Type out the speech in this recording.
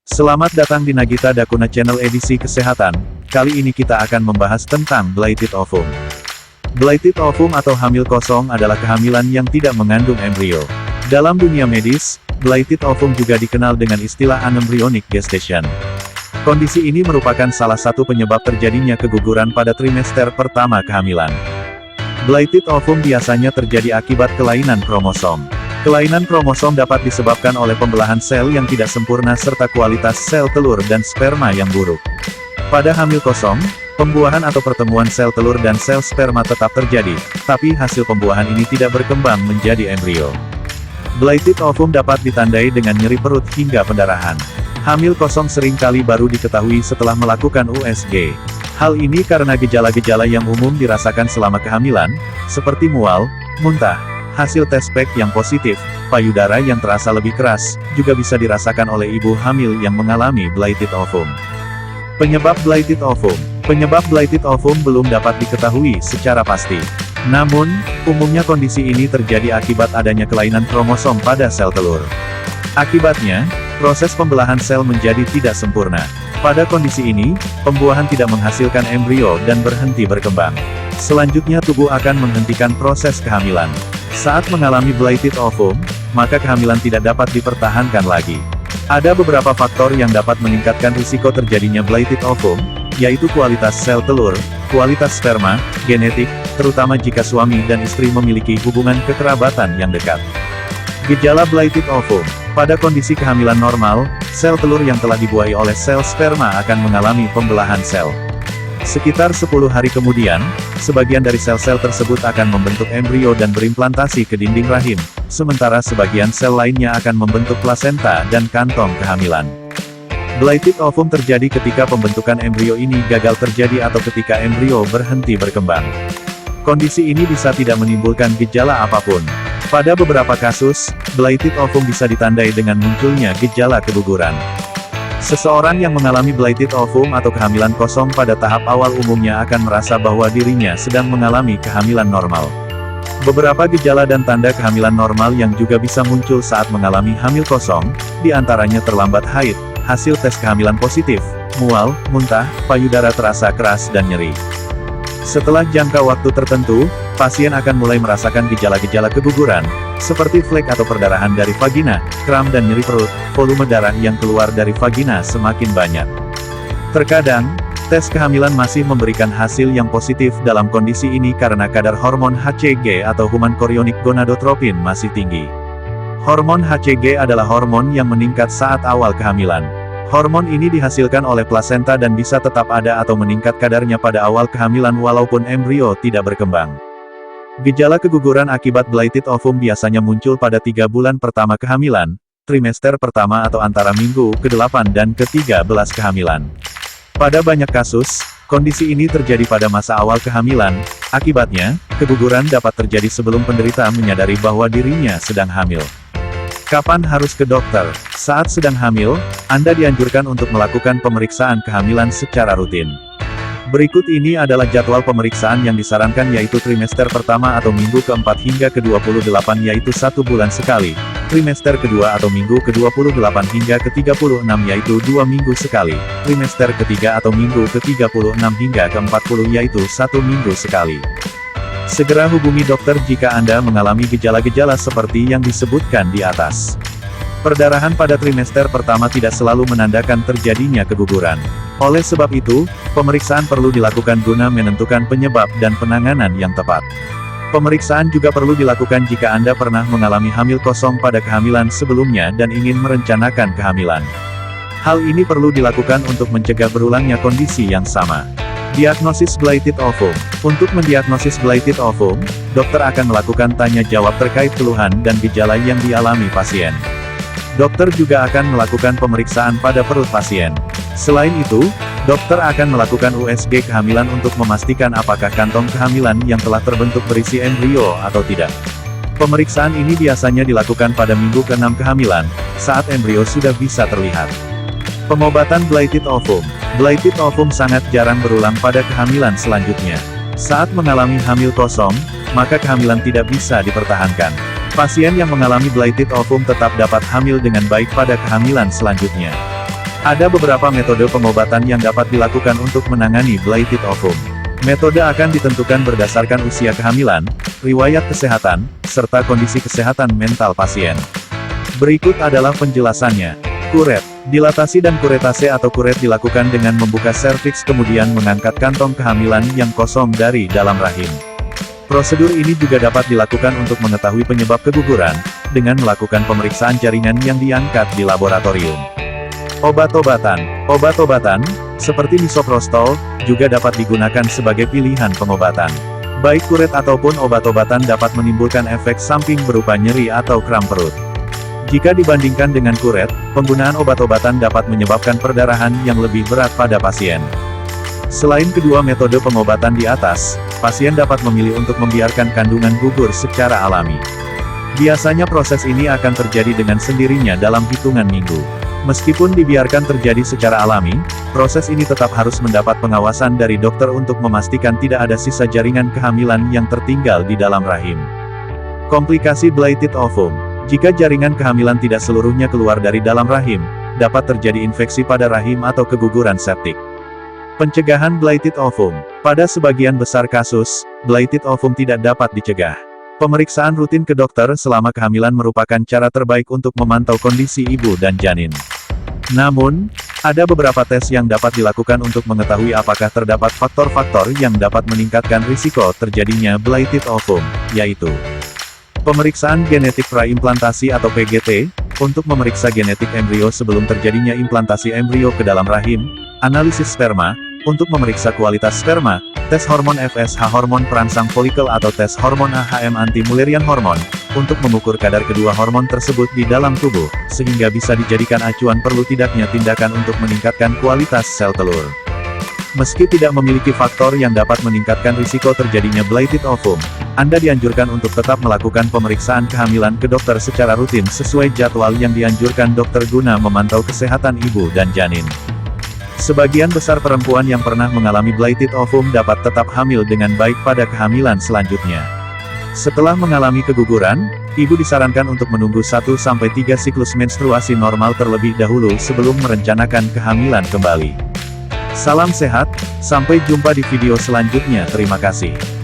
Selamat datang di Nagita Dakuna Channel edisi kesehatan. Kali ini kita akan membahas tentang blighted ovum. Blighted ovum atau hamil kosong adalah kehamilan yang tidak mengandung embrio. Dalam dunia medis, blighted ovum juga dikenal dengan istilah anembryonic gestation. Kondisi ini merupakan salah satu penyebab terjadinya keguguran pada trimester pertama kehamilan. Blighted ovum biasanya terjadi akibat kelainan kromosom. Kelainan kromosom dapat disebabkan oleh pembelahan sel yang tidak sempurna serta kualitas sel telur dan sperma yang buruk. Pada hamil kosong, pembuahan atau pertemuan sel telur dan sel sperma tetap terjadi, tapi hasil pembuahan ini tidak berkembang menjadi embrio. Blighted ovum dapat ditandai dengan nyeri perut hingga pendarahan. Hamil kosong seringkali baru diketahui setelah melakukan USG. Hal ini karena gejala-gejala yang umum dirasakan selama kehamilan, seperti mual, muntah. Hasil tes PEG yang positif, payudara yang terasa lebih keras, juga bisa dirasakan oleh ibu hamil yang mengalami blighted ovum. Penyebab blighted ovum. Penyebab blighted ovum belum dapat diketahui secara pasti. Namun, umumnya kondisi ini terjadi akibat adanya kelainan kromosom pada sel telur. Akibatnya, proses pembelahan sel menjadi tidak sempurna. Pada kondisi ini, pembuahan tidak menghasilkan embrio dan berhenti berkembang. Selanjutnya tubuh akan menghentikan proses kehamilan. Saat mengalami blighted ovum, maka kehamilan tidak dapat dipertahankan lagi. Ada beberapa faktor yang dapat meningkatkan risiko terjadinya blighted ovum, yaitu kualitas sel telur, kualitas sperma, genetik, terutama jika suami dan istri memiliki hubungan kekerabatan yang dekat. Gejala blighted ovum. Pada kondisi kehamilan normal, sel telur yang telah dibuahi oleh sel sperma akan mengalami pembelahan sel. Sekitar 10 hari kemudian, sebagian dari sel-sel tersebut akan membentuk embrio dan berimplantasi ke dinding rahim, sementara sebagian sel lainnya akan membentuk plasenta dan kantong kehamilan. Blighted ovum terjadi ketika pembentukan embrio ini gagal terjadi atau ketika embrio berhenti berkembang. Kondisi ini bisa tidak menimbulkan gejala apapun. Pada beberapa kasus, blighted ovum bisa ditandai dengan munculnya gejala keguguran. Seseorang yang mengalami blighted ovum atau kehamilan kosong pada tahap awal umumnya akan merasa bahwa dirinya sedang mengalami kehamilan normal. Beberapa gejala dan tanda kehamilan normal yang juga bisa muncul saat mengalami hamil kosong, diantaranya terlambat haid, hasil tes kehamilan positif, mual, muntah, payudara terasa keras dan nyeri. Setelah jangka waktu tertentu, pasien akan mulai merasakan gejala-gejala keguguran, seperti flek atau perdarahan dari vagina, kram dan nyeri perut, volume darah yang keluar dari vagina semakin banyak. Terkadang, tes kehamilan masih memberikan hasil yang positif dalam kondisi ini karena kadar hormon HCG atau human chorionic gonadotropin masih tinggi. Hormon HCG adalah hormon yang meningkat saat awal kehamilan. Hormon ini dihasilkan oleh plasenta dan bisa tetap ada atau meningkat kadarnya pada awal kehamilan walaupun embrio tidak berkembang. Gejala keguguran akibat blighted ovum biasanya muncul pada 3 bulan pertama kehamilan, trimester pertama atau antara minggu ke-8 dan ke-13 kehamilan. Pada banyak kasus, kondisi ini terjadi pada masa awal kehamilan, akibatnya, keguguran dapat terjadi sebelum penderita menyadari bahwa dirinya sedang hamil. Kapan harus ke dokter? Saat sedang hamil, Anda dianjurkan untuk melakukan pemeriksaan kehamilan secara rutin. Berikut ini adalah jadwal pemeriksaan yang disarankan yaitu trimester pertama atau minggu ke-4 hingga ke-28 yaitu 1 bulan sekali, trimester kedua atau minggu ke-28 hingga ke-36 yaitu 2 minggu sekali, trimester ketiga atau minggu ke-36 hingga ke-40 yaitu 1 minggu sekali. Segera hubungi dokter jika Anda mengalami gejala-gejala seperti yang disebutkan di atas. Perdarahan pada trimester pertama tidak selalu menandakan terjadinya keguguran. Oleh sebab itu, pemeriksaan perlu dilakukan guna menentukan penyebab dan penanganan yang tepat. Pemeriksaan juga perlu dilakukan jika Anda pernah mengalami hamil kosong pada kehamilan sebelumnya dan ingin merencanakan kehamilan. Hal ini perlu dilakukan untuk mencegah berulangnya kondisi yang sama. Diagnosis blighted ovum. Untuk mendiagnosis blighted ovum, dokter akan melakukan tanya jawab terkait keluhan dan gejala yang dialami pasien. Dokter juga akan melakukan pemeriksaan pada perut pasien. Selain itu, dokter akan melakukan USG kehamilan untuk memastikan apakah kantong kehamilan yang telah terbentuk berisi embrio atau tidak. Pemeriksaan ini biasanya dilakukan pada minggu ke-6 kehamilan, saat embrio sudah bisa terlihat. Pengobatan blighted ovum. Blighted ovum sangat jarang berulang pada kehamilan selanjutnya. Saat mengalami hamil kosong, maka kehamilan tidak bisa dipertahankan. Pasien yang mengalami blighted ovum tetap dapat hamil dengan baik pada kehamilan selanjutnya. Ada beberapa metode pengobatan yang dapat dilakukan untuk menangani blighted ovum. Metode akan ditentukan berdasarkan usia kehamilan, riwayat kesehatan, serta kondisi kesehatan mental pasien. Berikut adalah penjelasannya. Kuret. Dilatasi dan kuretase atau kuret dilakukan dengan membuka serviks kemudian mengangkat kantong kehamilan yang kosong dari dalam rahim. Prosedur ini juga dapat dilakukan untuk mengetahui penyebab keguguran, dengan melakukan pemeriksaan jaringan yang diangkat di laboratorium. Obat-obatan. Obat-obatan, seperti misoprostol, juga dapat digunakan sebagai pilihan pengobatan. Baik kuret ataupun obat-obatan dapat menimbulkan efek samping berupa nyeri atau kram perut. Jika dibandingkan dengan kuret, penggunaan obat-obatan dapat menyebabkan perdarahan yang lebih berat pada pasien. Selain kedua metode pengobatan di atas, pasien dapat memilih untuk membiarkan kandungan gugur secara alami. Biasanya proses ini akan terjadi dengan sendirinya dalam hitungan minggu. Meskipun dibiarkan terjadi secara alami, proses ini tetap harus mendapat pengawasan dari dokter untuk memastikan tidak ada sisa jaringan kehamilan yang tertinggal di dalam rahim. Komplikasi blighted ovum. Jika jaringan kehamilan tidak seluruhnya keluar dari dalam rahim, dapat terjadi infeksi pada rahim atau keguguran septik. Pencegahan blighted ovum. Pada sebagian besar kasus, blighted ovum tidak dapat dicegah. Pemeriksaan rutin ke dokter selama kehamilan merupakan cara terbaik untuk memantau kondisi ibu dan janin. Namun, ada beberapa tes yang dapat dilakukan untuk mengetahui apakah terdapat faktor-faktor yang dapat meningkatkan risiko terjadinya blighted ovum, yaitu pemeriksaan genetik praimplantasi atau PGT, untuk memeriksa genetik embrio sebelum terjadinya implantasi embrio ke dalam rahim, analisis sperma, untuk memeriksa kualitas sperma, tes hormon FSH hormon perangsang folikel atau tes hormon AHM anti-Mullerian hormon, untuk mengukur kadar kedua hormon tersebut di dalam tubuh, sehingga bisa dijadikan acuan perlu tidaknya tindakan untuk meningkatkan kualitas sel telur. Meski tidak memiliki faktor yang dapat meningkatkan risiko terjadinya blighted ovum, Anda dianjurkan untuk tetap melakukan pemeriksaan kehamilan ke dokter secara rutin sesuai jadwal yang dianjurkan dokter guna memantau kesehatan ibu dan janin. Sebagian besar perempuan yang pernah mengalami blighted ovum dapat tetap hamil dengan baik pada kehamilan selanjutnya. Setelah mengalami keguguran, ibu disarankan untuk menunggu 1-3 siklus menstruasi normal terlebih dahulu sebelum merencanakan kehamilan kembali. Salam sehat, sampai jumpa di video selanjutnya. Terima kasih.